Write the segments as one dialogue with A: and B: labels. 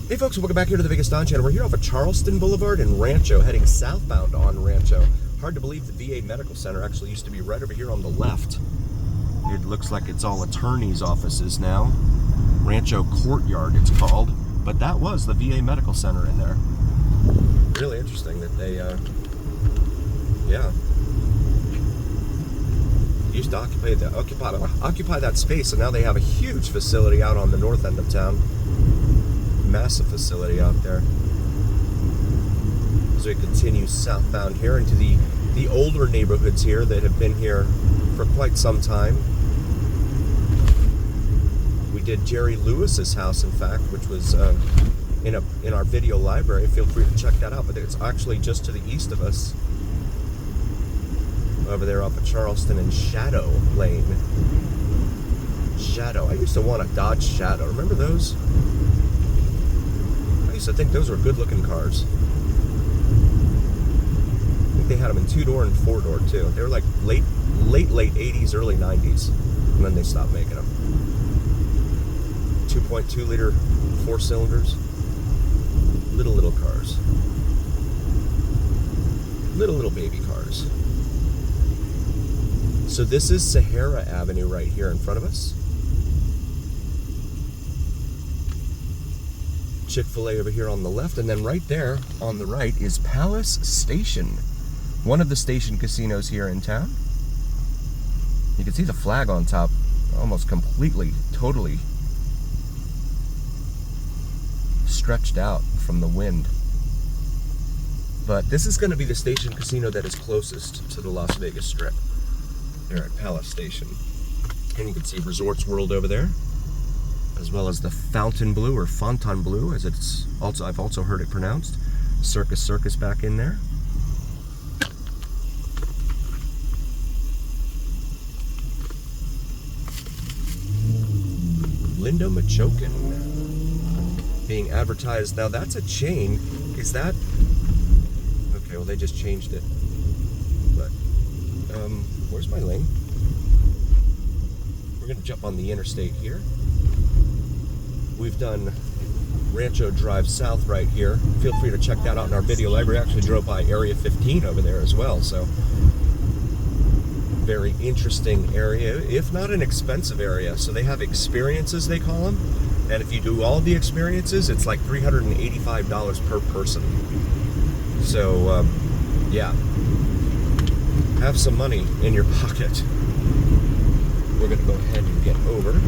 A: Hey folks, welcome back here to the Vegas Don channel. We're here off of Charleston Boulevard in Rancho, heading southbound on Rancho. Hard to believe the VA Medical Center actually used to be right over here on the left. It looks like it's all attorneys' offices now. Rancho Courtyard it's called, but that was the VA Medical Center in there. Really interesting that they, used to occupy that space, and now they have a huge facility out on the north end of town. Massive facility out there. As we continue southbound here into the older neighborhoods here that have been here for quite some time. We did Jerry Lewis's house, in fact, which was in our video library. Feel free to check that out. But it's actually just to the east of us, over there off of Charleston and Shadow Lane. Shadow. I used to want a Dodge Shadow. Remember those? I used to think those were good-looking cars. I think they had them in 2-door and 4-door too. They were like late 80s, early 90s, and then they stopped making them. 2.2 liter 4 cylinders. Little cars. Little baby cars. So this is Sahara Avenue right here in front of us. Chick-fil-A over here on the left, and then right there on the right is Palace Station, one of the station casinos here in town. You can see the flag on top, almost completely, totally stretched out from the wind. But this is going to be the station casino that is closest to the Las Vegas Strip, there at Palace Station. And you can see Resorts World over there, as well as the Fontainebleau, or Fontainebleau, as I've also heard it pronounced. Circus back in there. Linda Machokin being advertised. Now that's a chain. Is that? Okay, well they just changed it. But where's my lane? We're gonna jump on the interstate here. We've done Rancho Drive South right here. Feel free to check that out in our video library. I actually drove by Area 15 over there as well, so very interesting area, if not an expensive area. So they have experiences, they call them, and if you do all the experiences, it's like $385 per person. So yeah, have some money in your pocket. We're gonna go ahead and get over.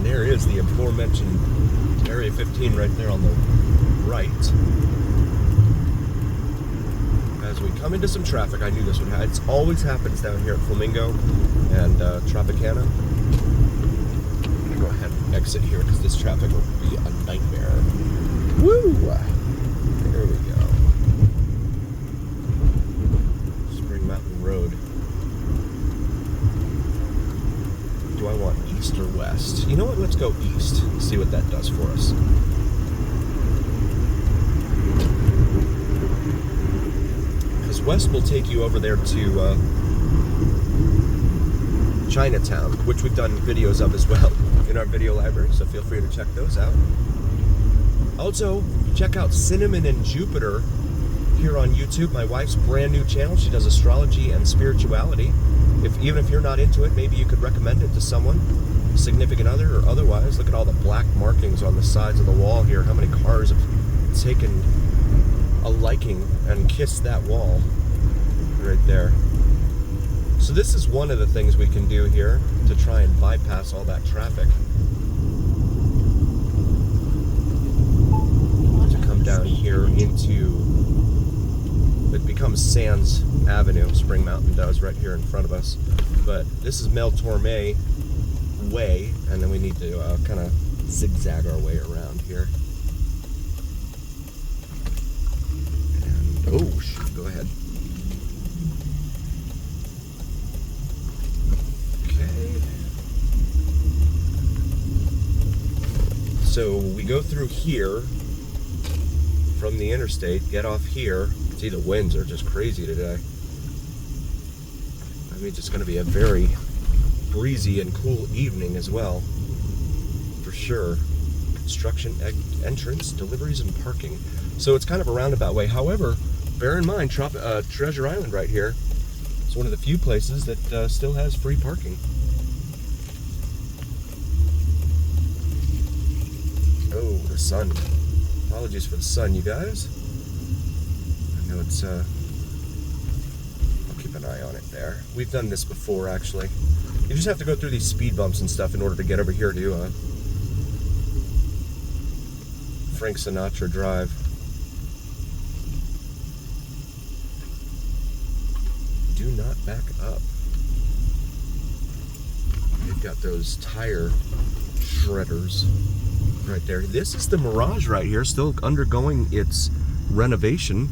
A: There is the aforementioned Area 15 right there on the right. As we come into some traffic, I knew this would happen. It always happens down here at Flamingo and Tropicana. I'm going to go ahead and exit here because this traffic will be a nightmare. Woo! There we go. Spring Mountain Road. Do I want east or west? You know what? Let's go east. See what that does for us. Because west will take you over there to Chinatown, which we've done videos of as well in our video library, so feel free to check those out. Also, check out Cinnamon and Jupiter here on YouTube, my wife's brand new channel. She does astrology and spirituality. Even if you're not into it, maybe you could recommend it to someone, significant other or otherwise. Look at all the black markings on the sides of the wall here. How many cars have taken a liking and kissed that wall right there? So this is one of the things we can do here to try and bypass all that traffic. To come down here into, it becomes Sands Avenue, Spring Mountain does, right here in front of us. But this is Mel Torme Way, and then we need to kind of zigzag our way around here. And, oh, shoot, go ahead. Okay. So we go through here from the interstate, get off here. See, the winds are just crazy today. I mean, it's going to be a very breezy and cool evening as well, for sure. Construction entrance, deliveries, and parking. So it's kind of a roundabout way. However, bear in mind, Treasure Island right here is one of the few places that still has free parking. Oh, the sun. Apologies for the sun, you guys. I know it's, I'll keep an eye on it there. We've done this before, actually. You just have to go through these speed bumps and stuff in order to get over here to Frank Sinatra Drive. Do not back up. They've got those tire shredders right there. This is the Mirage right here, still undergoing its renovation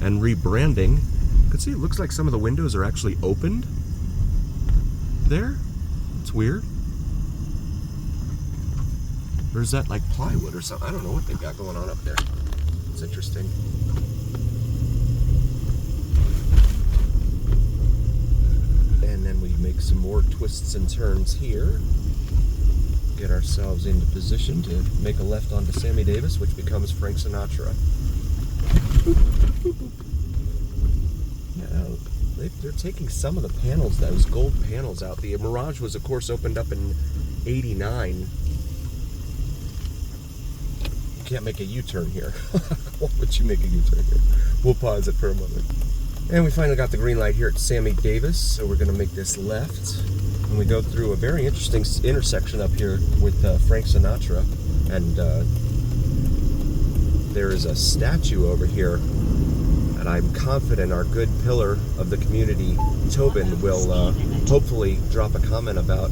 A: and rebranding. You can see it looks like some of the windows are actually opened there. It's weird. Or is that like plywood or something? I don't know what they've got going on up there. It's interesting. And then we make some more twists and turns here. Get ourselves into position to make a left onto Sammy Davis, which becomes Frank Sinatra. Boop, boop, boop. Yeah, they're taking some of the panels, those gold panels out. The Mirage was, of course, opened up in '89. You can't make a U-turn here. Why would you make a U-turn here? We'll pause it for a moment. And we finally got the green light here at Sammy Davis, so we're going to make this left. And we go through a very interesting intersection up here with Frank Sinatra. And there is a statue over here, and I'm confident our good pillar of the community, Tobin, will hopefully drop a comment about.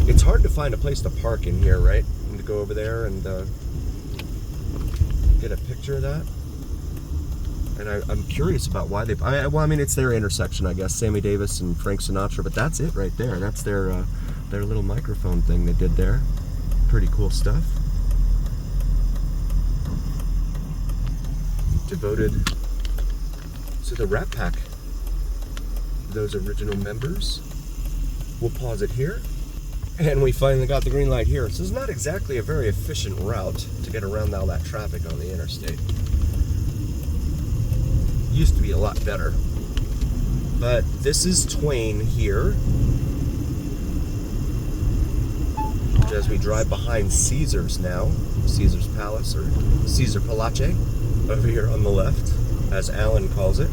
A: It's hard to find a place to park in here, right? And to go over there and get a picture of that. And I'm curious about why they've... well, I mean, it's their intersection, I guess. Sammy Davis and Frank Sinatra, but that's it right there. That's their little microphone thing they did there. Pretty cool stuff. Devoted to the Rat Pack. Those original members. We'll pause it here. And we finally got the green light here. So it's not exactly a very efficient route to get around all that traffic on the interstate. Used to be a lot better. But this is Twain here. As we drive behind Caesar's now, Caesar's Palace, or Caesar Palace, over here on the left, as Alan calls it.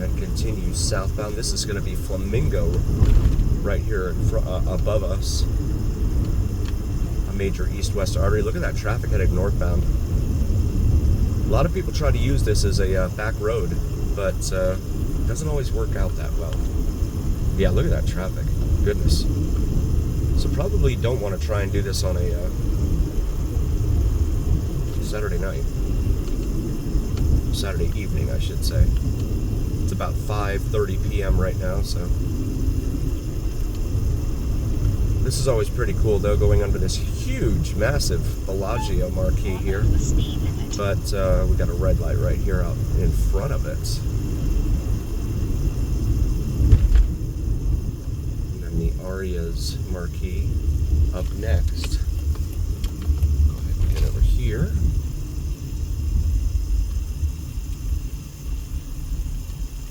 A: And continue southbound. This is going to be Flamingo right here above us. A major east-west artery. Look at that traffic headed northbound. A lot of people try to use this as a back road, but it doesn't always work out that well. Yeah, look at that traffic. Goodness. So probably don't want to try and do this on a Saturday night. Saturday evening, I should say. It's about 5:30 p.m. right now, so... This is always pretty cool, though, going under this huge, massive Bellagio marquee here. But we got a red light right here out in front of it. And then the Aria's marquee up next. Go ahead and get over here.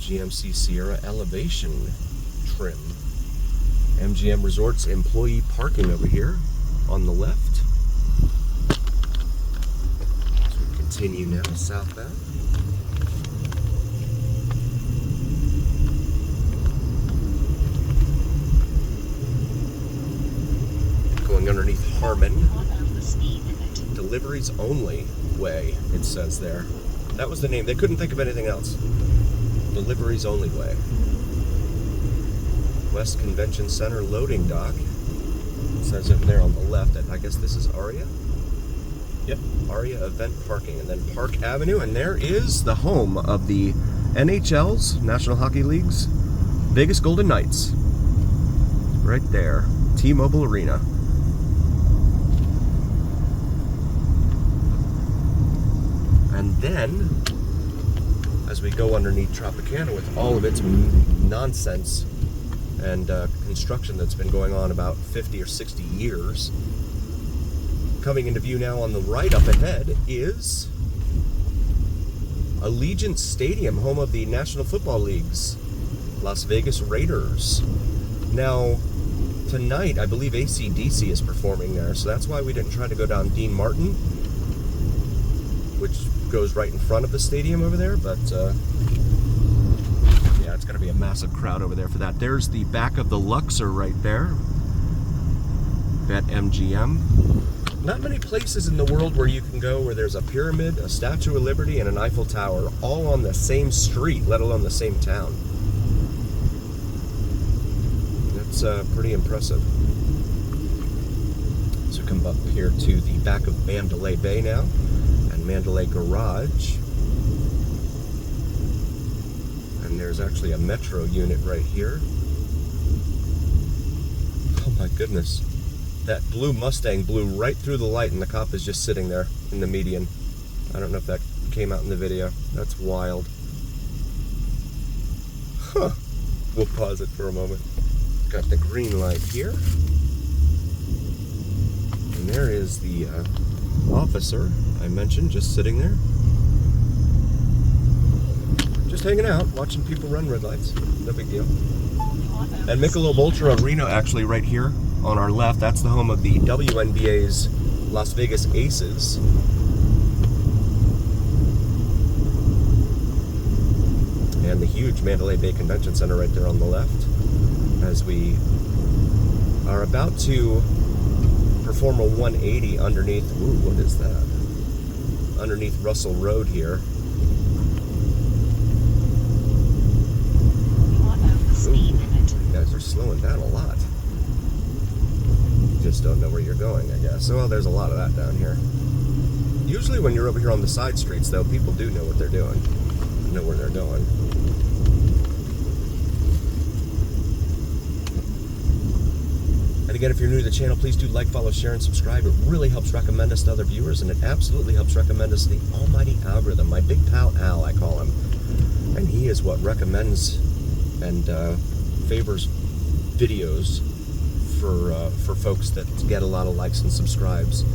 A: GMC Sierra elevation trim. MGM Resorts employee parking over here on the left. Continue now southbound. Going underneath Harmon. Deliveries only way, it says there. That was the name. They couldn't think of anything else. Deliveries only way. West Convention Center loading dock. It says over there on the left. I guess this is Aria. Yep, Aria Event Parking, and then Park Avenue, and there is the home of the NHL's, National Hockey League's, Vegas Golden Knights. Right there, T-Mobile Arena. And then, as we go underneath Tropicana with all of its nonsense and construction that's been going on about 50 or 60 years. Coming into view now on the right up ahead is Allegiant Stadium, home of the National Football League's Las Vegas Raiders. Now, tonight, I believe AC/DC is performing there, so that's why we didn't try to go down Dean Martin, which goes right in front of the stadium over there, but yeah, it's going to be a massive crowd over there for that. There's the back of the Luxor right there, BetMGM. Not many places in the world where you can go where there's a pyramid, a Statue of Liberty, and an Eiffel Tower all on the same street, let alone the same town. That's pretty impressive. So come up here to the back of Mandalay Bay now, and Mandalay Garage. And there's actually a metro unit right here. Oh my goodness. That blue Mustang blew right through the light and the cop is just sitting there in the median. I don't know if that came out in the video. That's wild. Huh. We'll pause it for a moment. Got the green light here. And there is the officer I mentioned just sitting there. Just hanging out, watching people run red lights. No big deal. And Michelob Ultra Reno actually right here on our left. That's the home of the WNBA's Las Vegas Aces. And the huge Mandalay Bay Convention Center right there on the left, as we are about to perform a 180 underneath, ooh, what is that? Underneath Russell Road here. Ooh, you guys are slowing down a lot. Just don't know where you're going, I guess. Well, there's a lot of that down here. Usually when you're over here on the side streets, though, people do know what they're doing, know where they're going. And again, if you're new to the channel, please do like, follow, share, and subscribe. It really helps recommend us to other viewers, and it absolutely helps recommend us to the almighty algorithm. My big pal Al, I call him. And he is what recommends and favors videos for folks that get a lot of likes and subscribes.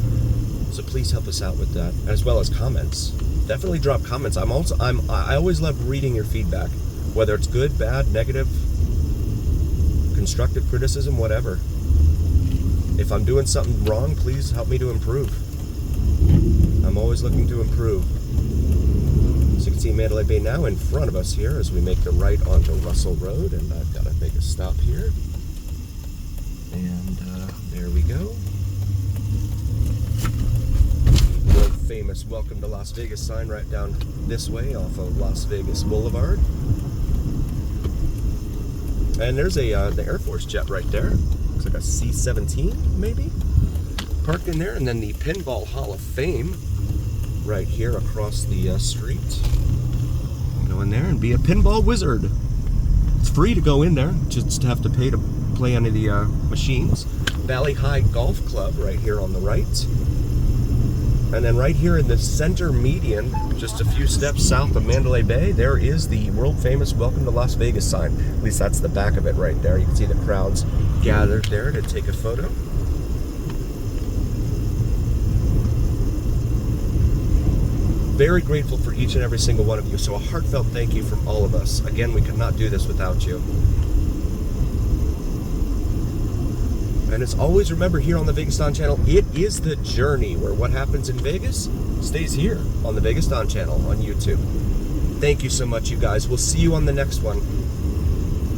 A: So please help us out with that, as well as comments. Definitely drop comments. I always love reading your feedback, whether it's good, bad, negative, constructive criticism, whatever. If I'm doing something wrong, please help me to improve. I'm always looking to improve. So you can see Mandalay Bay now in front of us here as we make the right onto Russell Road, and I've got to make a stop here. And there we go. World famous "Welcome to Las Vegas" sign right down this way off of Las Vegas Boulevard. And there's the Air Force jet right there. Looks like a C-17 maybe, parked in there. And then the Pinball Hall of Fame right here across the street. Go in there and be a pinball wizard. It's free to go in there, just have to pay to play any of the machines. Valley High Golf Club right here on the right. And then right here in the center median, just a few steps south of Mandalay Bay, there is the world famous "Welcome to Las Vegas" sign. At least that's the back of it right there. You can see the crowds gathered there to take a photo. Very grateful for each and every single one of you. So a heartfelt thank you from all of us. Again, we could not do this without you. And as always, remember here on the Vegas Don channel, it is the journey where what happens in Vegas stays here on the Vegas Don channel on YouTube. Thank you so much, you guys. We'll see you on the next one.